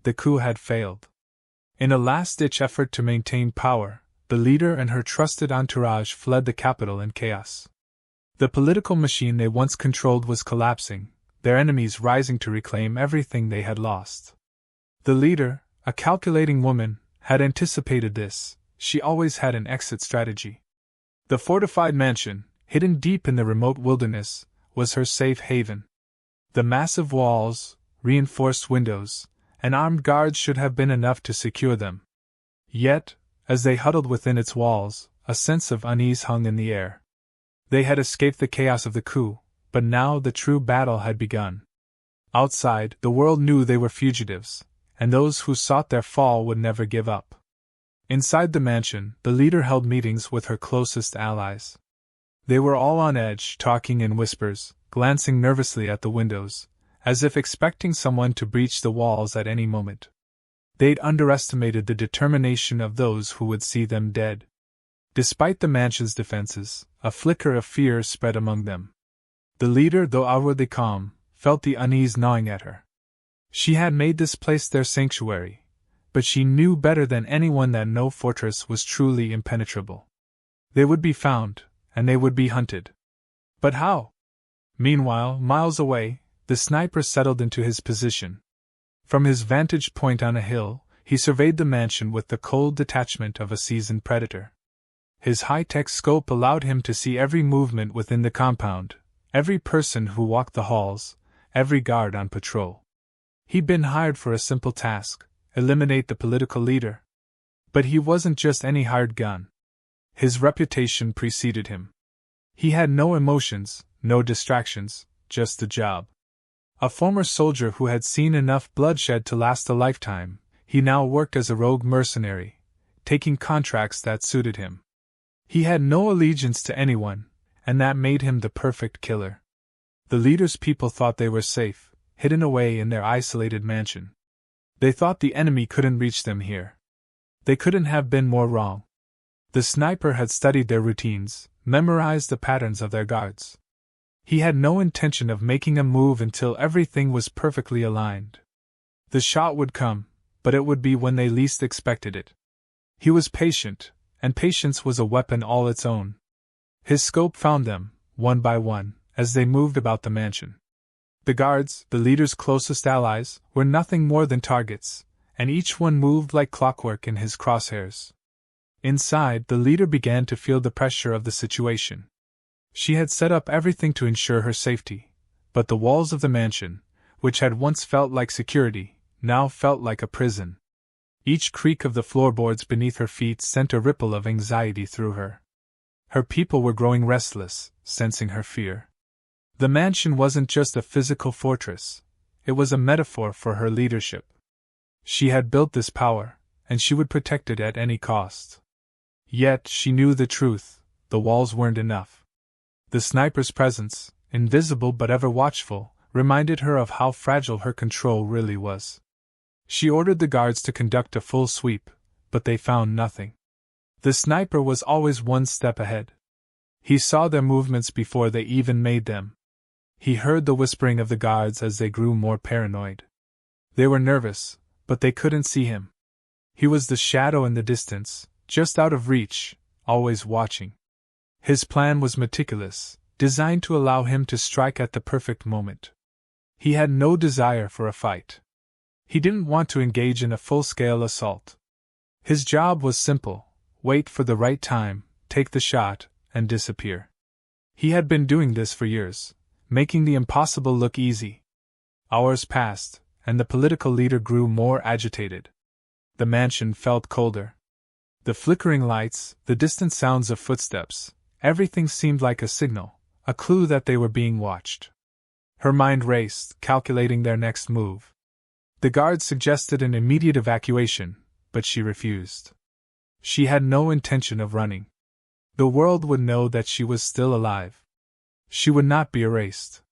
The coup had failed. In a last-ditch effort to maintain power, the leader and her trusted entourage fled the capital in chaos. The political machine they once controlled was collapsing, their enemies rising to reclaim everything they had lost. The leader, a calculating woman, had anticipated this. She always had an exit strategy. The fortified mansion, hidden deep in the remote wilderness, was her safe haven. The massive walls, reinforced windows, and armed guards should have been enough to secure them. Yet, as they huddled within its walls, a sense of unease hung in the air. They had escaped the chaos of the coup, but now the true battle had begun. Outside, the world knew they were fugitives, and those who sought their fall would never give up. Inside the mansion, the leader held meetings with her closest allies. They were all on edge, talking in whispers, glancing nervously at the windows, as if expecting someone to breach the walls at any moment. They'd underestimated the determination of those who would see them dead. Despite the mansion's defenses, a flicker of fear spread among them. The leader, though outwardly calm, felt the unease gnawing at her. She had made this place their sanctuary, but she knew better than anyone that no fortress was truly impenetrable. They would be found, and they would be hunted. But how? Meanwhile, miles away, the sniper settled into his position. From his vantage point on a hill, he surveyed the mansion with the cold detachment of a seasoned predator. His high-tech scope allowed him to see every movement within the compound, every person who walked the halls, every guard on patrol. He'd been hired for a simple task: eliminate the political leader. But he wasn't just any hired gun. His reputation preceded him. He had no emotions, no distractions, just the job. A former soldier who had seen enough bloodshed to last a lifetime, he now worked as a rogue mercenary, taking contracts that suited him. He had no allegiance to anyone, and that made him the perfect killer. The leader's people thought they were safe, hidden away in their isolated mansion. They thought the enemy couldn't reach them here. They couldn't have been more wrong. The sniper had studied their routines, memorized the patterns of their guards. He had no intention of making a move until everything was perfectly aligned. The shot would come, but it would be when they least expected it. He was patient, and patience was a weapon all its own. His scope found them, one by one, as they moved about the mansion. The guards, the leader's closest allies, were nothing more than targets, and each one moved like clockwork in his crosshairs. Inside, the leader began to feel the pressure of the situation. She had set up everything to ensure her safety, but the walls of the mansion, which had once felt like security, now felt like a prison. Each creak of the floorboards beneath her feet sent a ripple of anxiety through her. Her people were growing restless, sensing her fear. The mansion wasn't just a physical fortress, it was a metaphor for her leadership. She had built this power, and she would protect it at any cost. Yet she knew the truth: the walls weren't enough. The sniper's presence, invisible but ever watchful, reminded her of how fragile her control really was. She ordered the guards to conduct a full sweep, but they found nothing. The sniper was always one step ahead. He saw their movements before they even made them. He heard the whispering of the guards as they grew more paranoid. They were nervous, but they couldn't see him. He was the shadow in the distance, just out of reach, always watching. His plan was meticulous, designed to allow him to strike at the perfect moment. He had no desire for a fight. He didn't want to engage in a full-scale assault. His job was simple: wait for the right time, take the shot, and disappear. He had been doing this for years, making the impossible look easy. Hours passed, and the political leader grew more agitated. The mansion felt colder. The flickering lights, the distant sounds of footsteps, everything seemed like a signal, a clue that they were being watched. Her mind raced, calculating their next move. The guards suggested an immediate evacuation, but she refused. She had no intention of running. The world would know that she was still alive. She would not be erased.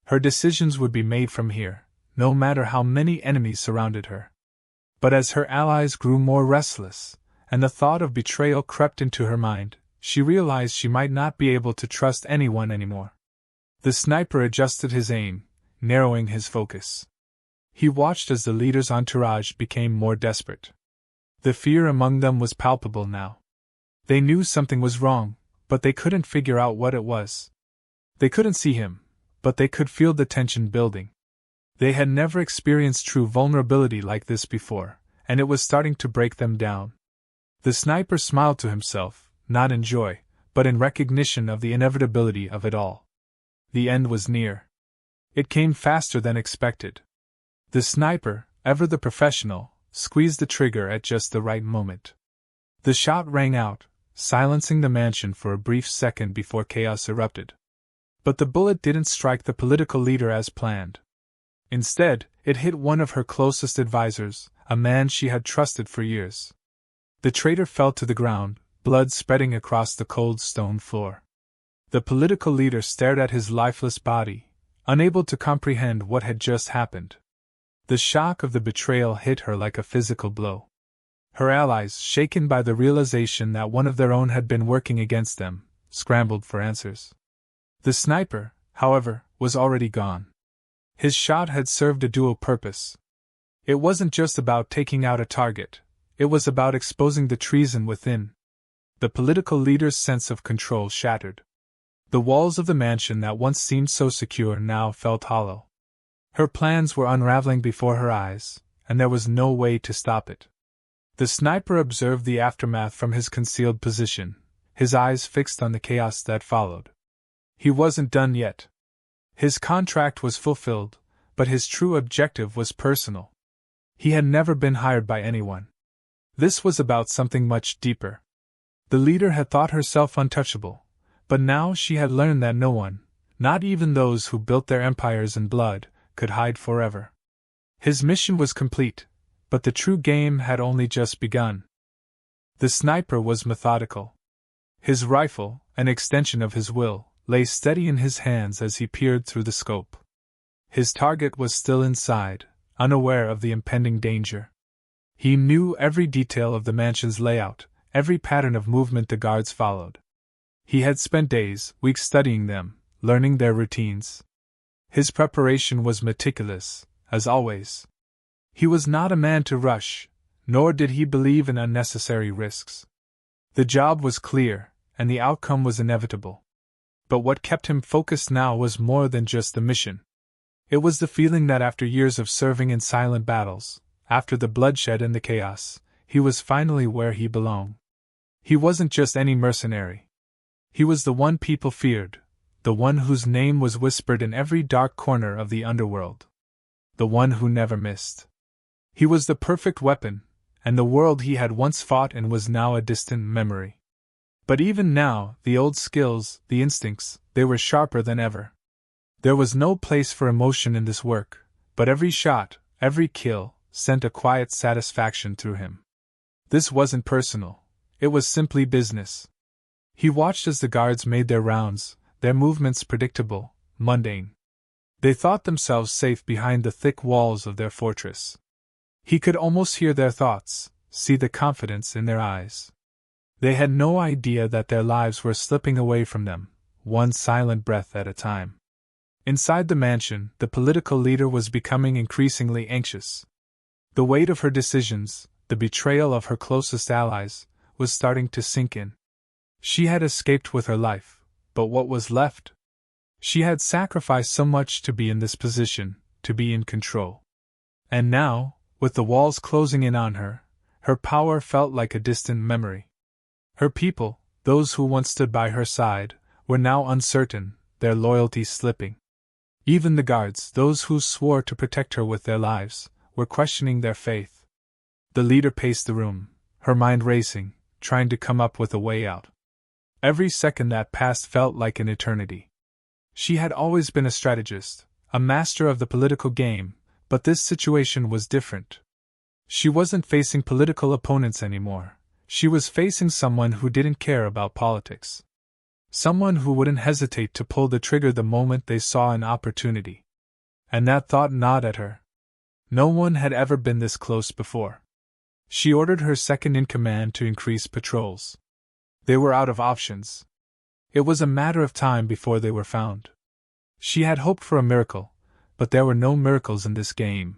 Her decisions would be made from here, no matter how many enemies surrounded her. But as her allies grew more restless, and the thought of betrayal crept into her mind, she realized she might not be able to trust anyone anymore. The sniper adjusted his aim, narrowing his focus. He watched as the leader's entourage became more desperate. The fear among them was palpable now. They knew something was wrong, but they couldn't figure out what it was. They couldn't see him, but they could feel the tension building. They had never experienced true vulnerability like this before, and it was starting to break them down. The sniper smiled to himself, not in joy, but in recognition of the inevitability of it all. The end was near. It came faster than expected. The sniper, ever the professional, squeezed the trigger at just the right moment. The shot rang out, silencing the mansion for a brief second before chaos erupted. But the bullet didn't strike the political leader as planned. Instead, it hit one of her closest advisors, a man she had trusted for years. The traitor fell to the ground, blood spreading across the cold stone floor. The political leader stared at his lifeless body, unable to comprehend what had just happened. The shock of the betrayal hit her like a physical blow. Her allies, shaken by the realization that one of their own had been working against them, scrambled for answers. The sniper, however, was already gone. His shot had served a dual purpose. It wasn't just about taking out a target, it was about exposing the treason within. The political leader's sense of control shattered. The walls of the mansion that once seemed so secure now felt hollow. Her plans were unraveling before her eyes, and there was no way to stop it. The sniper observed the aftermath from his concealed position, his eyes fixed on the chaos that followed. He wasn't done yet. His contract was fulfilled, but his true objective was personal. He had never been hired by anyone. This was about something much deeper. The leader had thought herself untouchable, but now she had learned that no one, not even those who built their empires in blood, could hide forever. His mission was complete, but the true game had only just begun. The sniper was methodical. His rifle, an extension of his will, lay steady in his hands as he peered through the scope. His target was still inside, unaware of the impending danger. He knew every detail of the mansion's layout, every pattern of movement the guards followed. He had spent days, weeks studying them, learning their routines. His preparation was meticulous, as always. He was not a man to rush, nor did he believe in unnecessary risks. The job was clear, and the outcome was inevitable. But what kept him focused now was more than just the mission. It was the feeling that after years of serving in silent battles, after the bloodshed and the chaos, he was finally where he belonged. He wasn't just any mercenary. He was the one people feared, the one whose name was whispered in every dark corner of the underworld. The one who never missed. He was the perfect weapon, and the world he had once fought in was now a distant memory. But even now, the old skills, the instincts, they were sharper than ever. There was no place for emotion in this work, but every shot, every kill, sent a quiet satisfaction through him. This wasn't personal, it was simply business. He watched as the guards made their rounds, their movements predictable, mundane. They thought themselves safe behind the thick walls of their fortress. He could almost hear their thoughts, see the confidence in their eyes. They had no idea that their lives were slipping away from them, one silent breath at a time. Inside the mansion, the political leader was becoming increasingly anxious. The weight of her decisions, the betrayal of her closest allies, was starting to sink in. She had escaped with her life, but what was left? She had sacrificed so much to be in this position, to be in control. And now, with the walls closing in on her, her power felt like a distant memory. Her people, those who once stood by her side, were now uncertain, their loyalty slipping. Even the guards, those who swore to protect her with their lives, were questioning their faith. The leader paced the room, her mind racing, trying to come up with a way out. Every second that passed felt like an eternity. She had always been a strategist, a master of the political game, but this situation was different. She wasn't facing political opponents anymore. She was facing someone who didn't care about politics. Someone who wouldn't hesitate to pull the trigger the moment they saw an opportunity. And that thought gnawed at her. No one had ever been this close before. She ordered her second-in-command to increase patrols. They were out of options. It was a matter of time before they were found. She had hoped for a miracle, but there were no miracles in this game.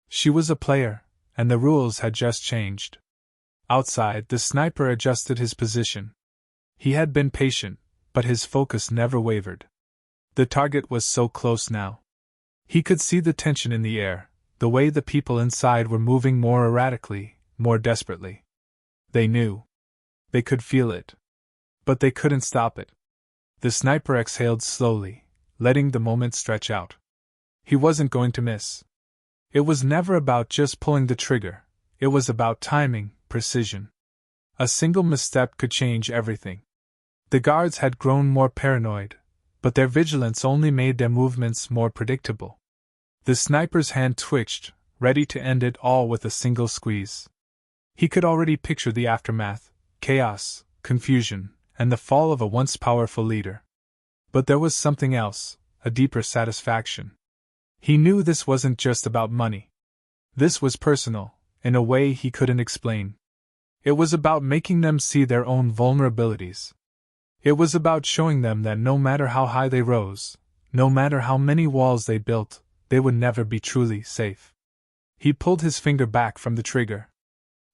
She was a player, and the rules had just changed. Outside, the sniper adjusted his position. He had been patient, but his focus never wavered. The target was so close now. He could see the tension in the air, the way the people inside were moving more erratically, more desperately. They knew. They could feel it. But they couldn't stop it. The sniper exhaled slowly, letting the moment stretch out. He wasn't going to miss. It was never about just pulling the trigger, it was about timing, precision. A single misstep could change everything. The guards had grown more paranoid, but their vigilance only made their movements more predictable. The sniper's hand twitched, ready to end it all with a single squeeze. He could already picture the aftermath: chaos, confusion, and the fall of a once powerful leader. But there was something else, a deeper satisfaction. He knew this wasn't just about money. This was personal, in a way he couldn't explain. It was about making them see their own vulnerabilities. It was about showing them that no matter how high they rose, no matter how many walls they built, they would never be truly safe. He pulled his finger back from the trigger.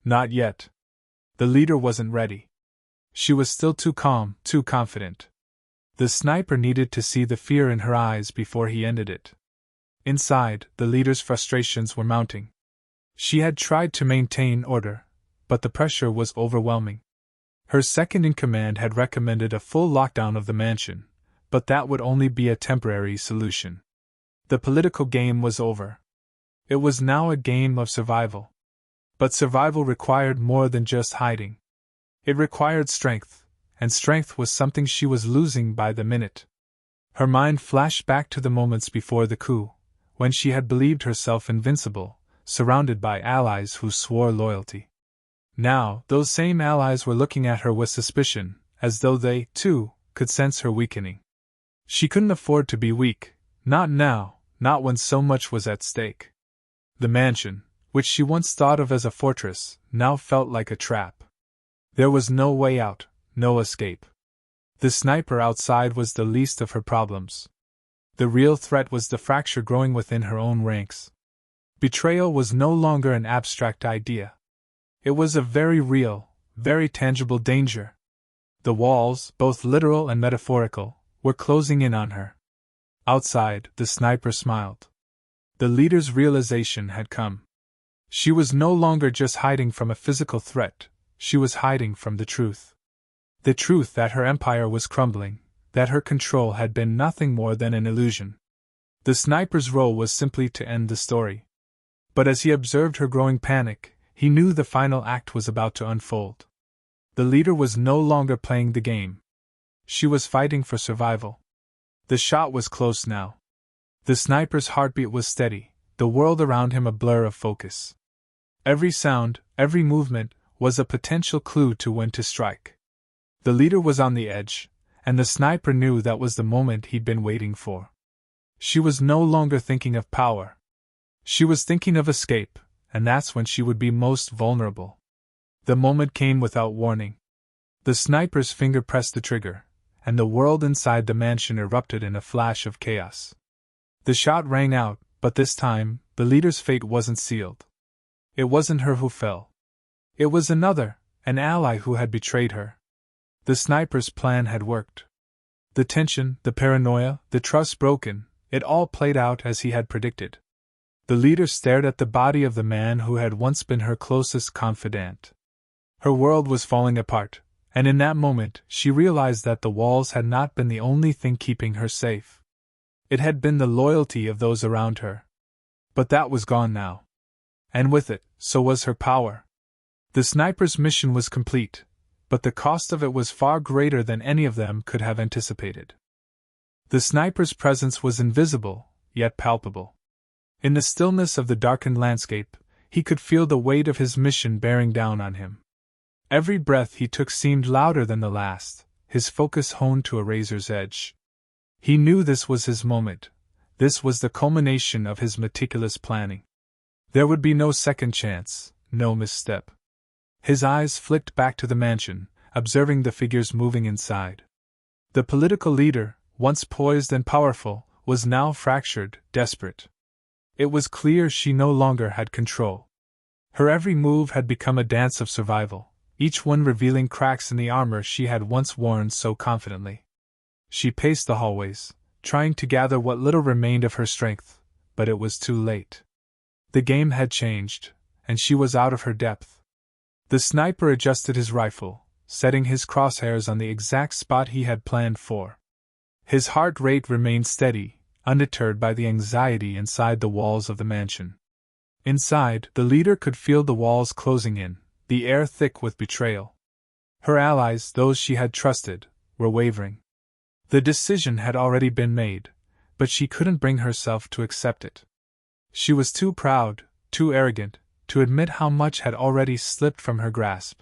Not yet. The leader wasn't ready. She was still too calm, too confident. The sniper needed to see the fear in her eyes before he ended it. Inside, the leader's frustrations were mounting. She had tried to maintain order, but the pressure was overwhelming. Her second-in-command had recommended a full lockdown of the mansion, but that would only be a temporary solution. The political game was over. It was now a game of survival. But survival required more than just hiding. It required strength, and strength was something she was losing by the minute. Her mind flashed back to the moments before the coup, when she had believed herself invincible, surrounded by allies who swore loyalty. Now, those same allies were looking at her with suspicion, as though they, too, could sense her weakening. She couldn't afford to be weak, not now, not when so much was at stake. The mansion, which she once thought of as a fortress, now felt like a trap. There was no way out, no escape. The sniper outside was the least of her problems. The real threat was the fracture growing within her own ranks. Betrayal was no longer an abstract idea. It was a very real, very tangible danger. The walls, both literal and metaphorical, were closing in on her. Outside, the sniper smiled. The leader's realization had come. She was no longer just hiding from a physical threat, she was hiding from the truth. The truth that her empire was crumbling, that her control had been nothing more than an illusion. The sniper's role was simply to end the story. But as he observed her growing panic, he knew the final act was about to unfold. The leader was no longer playing the game. She was fighting for survival. The shot was close now. The sniper's heartbeat was steady, the world around him a blur of focus. Every sound, every movement, was a potential clue to when to strike. The leader was on the edge, and the sniper knew that was the moment he'd been waiting for. She was no longer thinking of power. She was thinking of escape, and that's when she would be most vulnerable. The moment came without warning. The sniper's finger pressed the trigger, and the world inside the mansion erupted in a flash of chaos. The shot rang out, but this time, the leader's fate wasn't sealed. It wasn't her who fell. It was another, an ally who had betrayed her. The sniper's plan had worked. The tension, the paranoia, the trust broken, it all played out as he had predicted. The leader stared at the body of the man who had once been her closest confidant. Her world was falling apart, and in that moment she realized that the walls had not been the only thing keeping her safe. It had been the loyalty of those around her. But that was gone now. And with it, so was her power. The sniper's mission was complete, but the cost of it was far greater than any of them could have anticipated. The sniper's presence was invisible, yet palpable. In the stillness of the darkened landscape, he could feel the weight of his mission bearing down on him. Every breath he took seemed louder than the last, his focus honed to a razor's edge. He knew this was his moment. This was the culmination of his meticulous planning. There would be no second chance, no misstep. His eyes flicked back to the mansion, observing the figures moving inside. The political leader, once poised and powerful, was now fractured, desperate. It was clear she no longer had control. Her every move had become a dance of survival, each one revealing cracks in the armor she had once worn so confidently. She paced the hallways, trying to gather what little remained of her strength, but it was too late. The game had changed, and she was out of her depth. The sniper adjusted his rifle, setting his crosshairs on the exact spot he had planned for. His heart rate remained steady, undeterred by the anxiety inside the walls of the mansion. Inside, the leader could feel the walls closing in, the air thick with betrayal. Her allies, those she had trusted, were wavering. The decision had already been made, but she couldn't bring herself to accept it. She was too proud, too arrogant, to admit how much had already slipped from her grasp.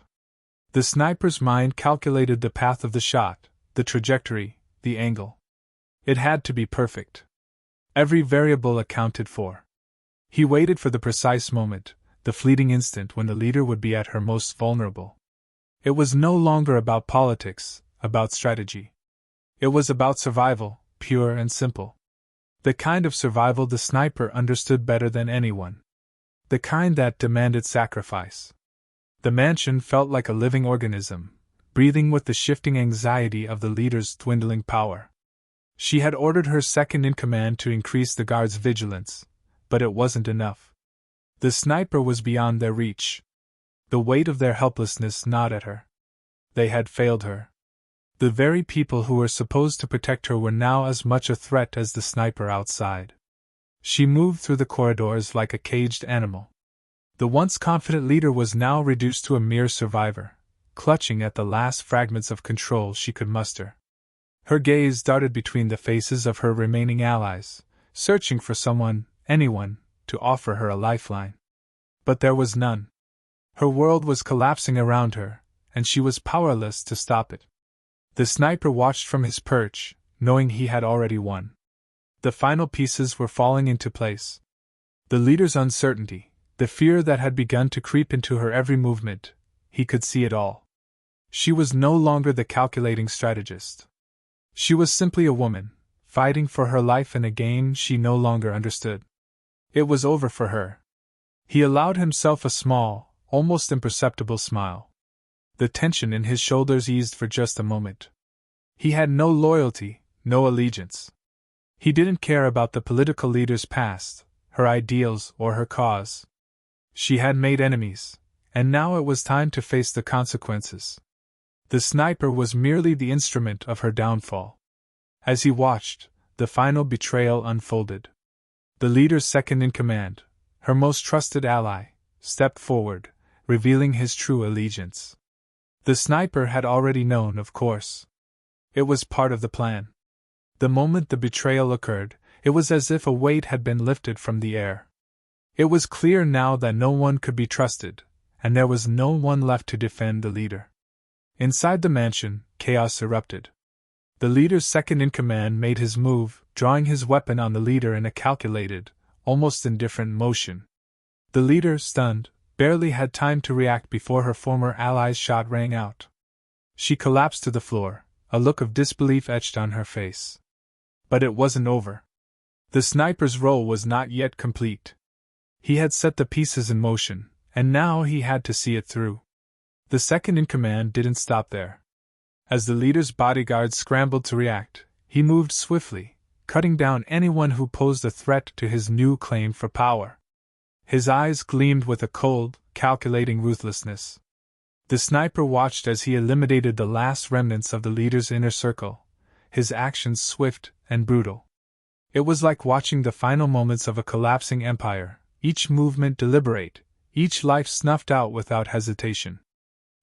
The sniper's mind calculated the path of the shot, the trajectory, the angle. It had to be perfect. Every variable accounted for. He waited for the precise moment, the fleeting instant when the leader would be at her most vulnerable. It was no longer about politics, about strategy. It was about survival, pure and simple. The kind of survival the sniper understood better than anyone. The kind that demanded sacrifice. The mansion felt like a living organism, breathing with the shifting anxiety of the leader's dwindling power. She had ordered her second-in-command to increase the guards' vigilance, but it wasn't enough. The sniper was beyond their reach. The weight of their helplessness gnawed at her. They had failed her. The very people who were supposed to protect her were now as much a threat as the sniper outside. She moved through the corridors like a caged animal. The once confident leader was now reduced to a mere survivor, clutching at the last fragments of control she could muster. Her gaze darted between the faces of her remaining allies, searching for someone, anyone, to offer her a lifeline. But there was none. Her world was collapsing around her, and she was powerless to stop it. The sniper watched from his perch, knowing he had already won. The final pieces were falling into place. The leader's uncertainty, the fear that had begun to creep into her every movement, he could see it all. She was no longer the calculating strategist. She was simply a woman, fighting for her life in a game she no longer understood. It was over for her. He allowed himself a small, almost imperceptible smile. The tension in his shoulders eased for just a moment. He had no loyalty, no allegiance. He didn't care about the political leader's past, her ideals, or her cause. She had made enemies, and now it was time to face the consequences. The sniper was merely the instrument of her downfall. As he watched, the final betrayal unfolded. The leader's second-in-command, her most trusted ally, stepped forward, revealing his true allegiance. The sniper had already known, of course. It was part of the plan. The moment the betrayal occurred, it was as if a weight had been lifted from the air. It was clear now that no one could be trusted, and there was no one left to defend the leader. Inside the mansion, chaos erupted. The leader's second-in-command made his move, drawing his weapon on the leader in a calculated, almost indifferent motion. The leader, stunned, barely had time to react before her former ally's shot rang out. She collapsed to the floor, a look of disbelief etched on her face. But it wasn't over. The sniper's role was not yet complete. He had set the pieces in motion, and now he had to see it through. The second-in-command didn't stop there. As the leader's bodyguards scrambled to react, he moved swiftly, cutting down anyone who posed a threat to his new claim for power. His eyes gleamed with a cold, calculating ruthlessness. The sniper watched as he eliminated the last remnants of the leader's inner circle, his actions swift and brutal. It was like watching the final moments of a collapsing empire, each movement deliberate, each life snuffed out without hesitation.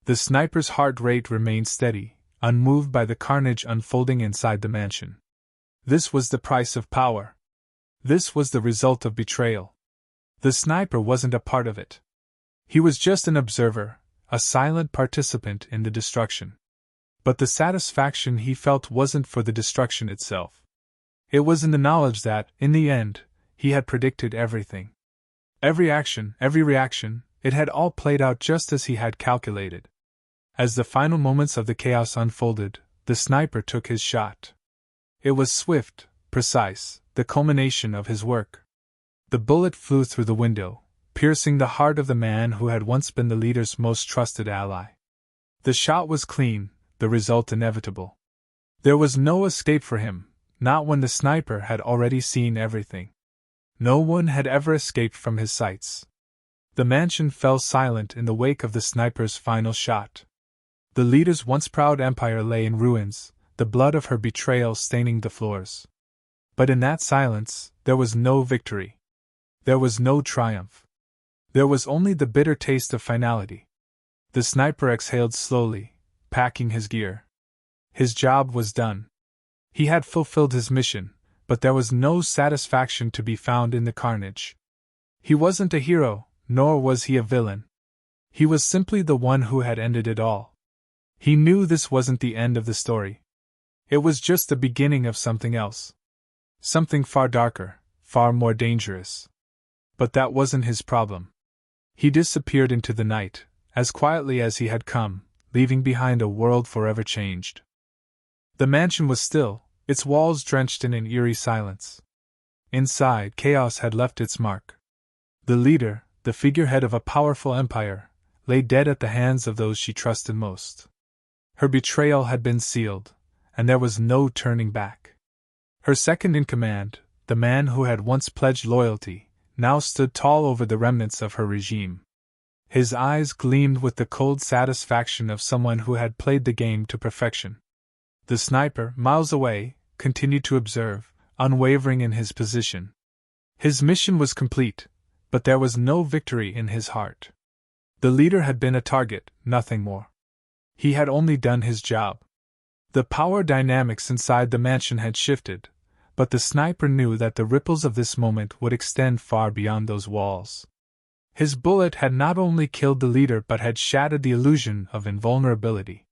The sniper's heart rate remained steady, unmoved by the carnage unfolding inside the mansion. This was the price of power. This was the result of betrayal. The sniper wasn't a part of it. He was just an observer, a silent participant in the destruction. But the satisfaction he felt wasn't for the destruction itself. It was in the knowledge that, in the end, he had predicted everything. Every action, every reaction, it had all played out just as he had calculated. As the final moments of the chaos unfolded, the sniper took his shot. It was swift, precise, the culmination of his work. The bullet flew through the window, piercing the heart of the man who had once been the leader's most trusted ally. The shot was clean, the result inevitable. There was no escape for him, not when the sniper had already seen everything. No one had ever escaped from his sights. The mansion fell silent in the wake of the sniper's final shot. The leader's once proud empire lay in ruins, the blood of her betrayal staining the floors. But in that silence, there was no victory. There was no triumph. There was only the bitter taste of finality. The sniper exhaled slowly, packing his gear. His job was done. He had fulfilled his mission, but there was no satisfaction to be found in the carnage. He wasn't a hero, nor was he a villain. He was simply the one who had ended it all. He knew this wasn't the end of the story. It was just the beginning of something else. Something far darker, far more dangerous. But that wasn't his problem. He disappeared into the night, as quietly as he had come, leaving behind a world forever changed. The mansion was still, its walls drenched in an eerie silence. Inside, chaos had left its mark. The leader, the figurehead of a powerful empire, lay dead at the hands of those she trusted most. Her betrayal had been sealed, and there was no turning back. Her second-in-command, the man who had once pledged loyalty, now stood tall over the remnants of her regime. His eyes gleamed with the cold satisfaction of someone who had played the game to perfection. The sniper, miles away, continued to observe, unwavering in his position. His mission was complete, but there was no victory in his heart. The leader had been a target, nothing more. He had only done his job. The power dynamics inside the mansion had shifted, but the sniper knew that the ripples of this moment would extend far beyond those walls. His bullet had not only killed the leader but had shattered the illusion of invulnerability.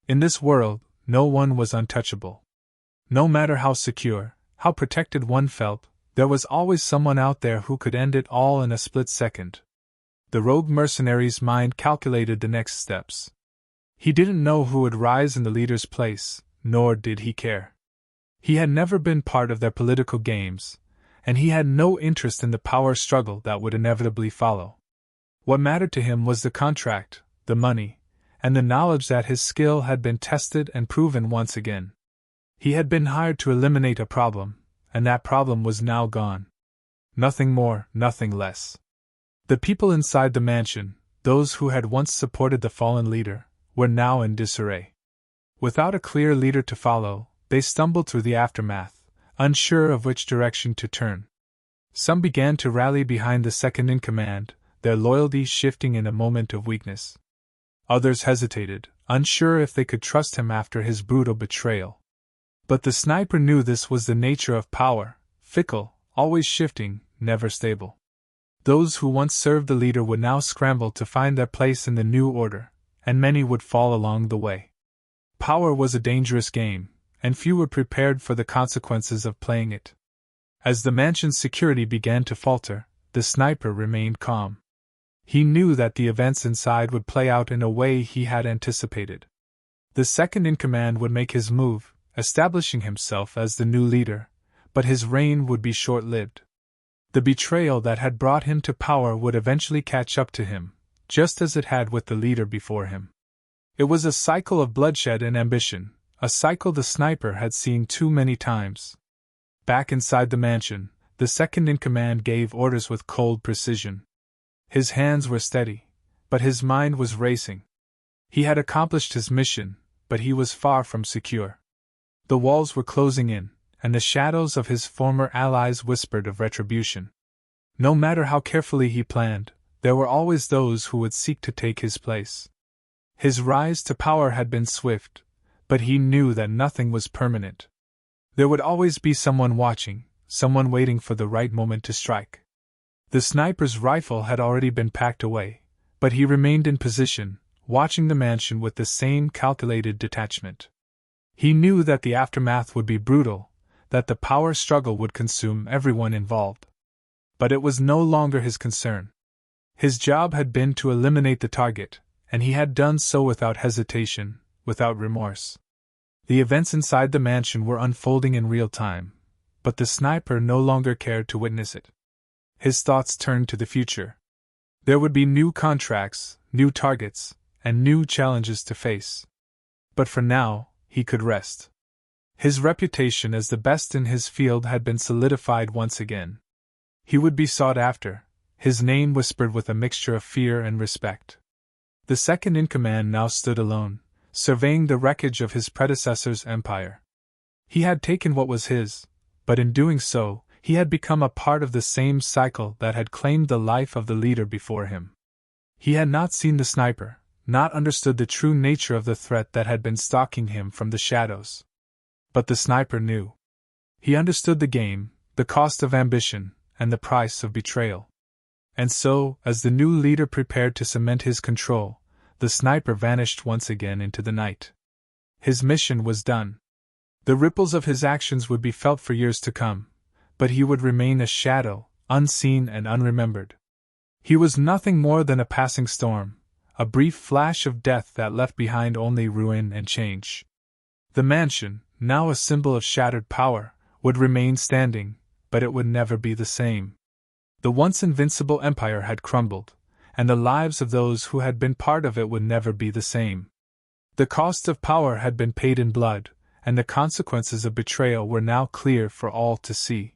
In this world, no one was untouchable. No matter how secure, how protected one felt, there was always someone out there who could end it all in a split second. The rogue mercenary's mind calculated the next steps. He didn't know who would rise in the leader's place, nor did he care. He had never been part of their political games, and he had no interest in the power struggle that would inevitably follow. What mattered to him was the contract, the money, and the knowledge that his skill had been tested and proven once again. He had been hired to eliminate a problem, and that problem was now gone. Nothing more, nothing less. The people inside the mansion, those who had once supported the fallen leader, were now in disarray. Without a clear leader to follow, they stumbled through the aftermath, unsure of which direction to turn. Some began to rally behind the second-in-command, their loyalty shifting in a moment of weakness. Others hesitated, unsure if they could trust him after his brutal betrayal. But the sniper knew this was the nature of power, fickle, always shifting, never stable. Those who once served the leader would now scramble to find their place in the new order, and many would fall along the way. Power was a dangerous game, and few were prepared for the consequences of playing it. As the mansion's security began to falter, the sniper remained calm. He knew that the events inside would play out in a way he had anticipated. The second-in-command would make his move, establishing himself as the new leader, but his reign would be short-lived. The betrayal that had brought him to power would eventually catch up to him, just as it had with the leader before him. It was a cycle of bloodshed and ambition, a cycle the sniper had seen too many times. Back inside the mansion, the second-in-command gave orders with cold precision. His hands were steady, but his mind was racing. He had accomplished his mission, but he was far from secure. The walls were closing in, and the shadows of his former allies whispered of retribution. No matter how carefully he planned, there were always those who would seek to take his place. His rise to power had been swift, but he knew that nothing was permanent. There would always be someone watching, someone waiting for the right moment to strike. The sniper's rifle had already been packed away, but he remained in position, watching the mansion with the same calculated detachment. He knew that the aftermath would be brutal, that the power struggle would consume everyone involved. But it was no longer his concern. His job had been to eliminate the target, and he had done so without hesitation, without remorse. The events inside the mansion were unfolding in real time, but the sniper no longer cared to witness it. his thoughts turned to the future. There would be new contracts, new targets, and new challenges to face. But for now, he could rest. His reputation as the best in his field had been solidified once again. He would be sought after, his name whispered with a mixture of fear and respect. The second-in-command now stood alone, surveying the wreckage of his predecessor's empire. He had taken what was his, but in doing so, he had become a part of the same cycle that had claimed the life of the leader before him. He had not seen the sniper, not understood the true nature of the threat that had been stalking him from the shadows. But the sniper knew. He understood the game, the cost of ambition, and the price of betrayal. And so, as the new leader prepared to cement his control, the sniper vanished once again into the night. His mission was done. The ripples of his actions would be felt for years to come, but he would remain a shadow, unseen and unremembered. He was nothing more than a passing storm, a brief flash of death that left behind only ruin and change. The mansion, now a symbol of shattered power, would remain standing, but it would never be the same. The once invincible empire had crumbled, and the lives of those who had been part of it would never be the same. The cost of power had been paid in blood, and the consequences of betrayal were now clear for all to see.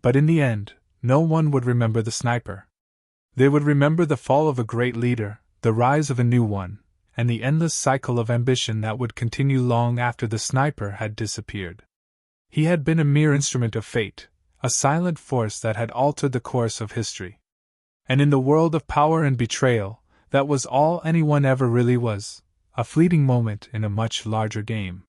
But in the end, no one would remember the sniper. They would remember the fall of a great leader, the rise of a new one, and the endless cycle of ambition that would continue long after the sniper had disappeared. He had been a mere instrument of fate, a silent force that had altered the course of history. And in the world of power and betrayal, that was all anyone ever really was, a fleeting moment in a much larger game.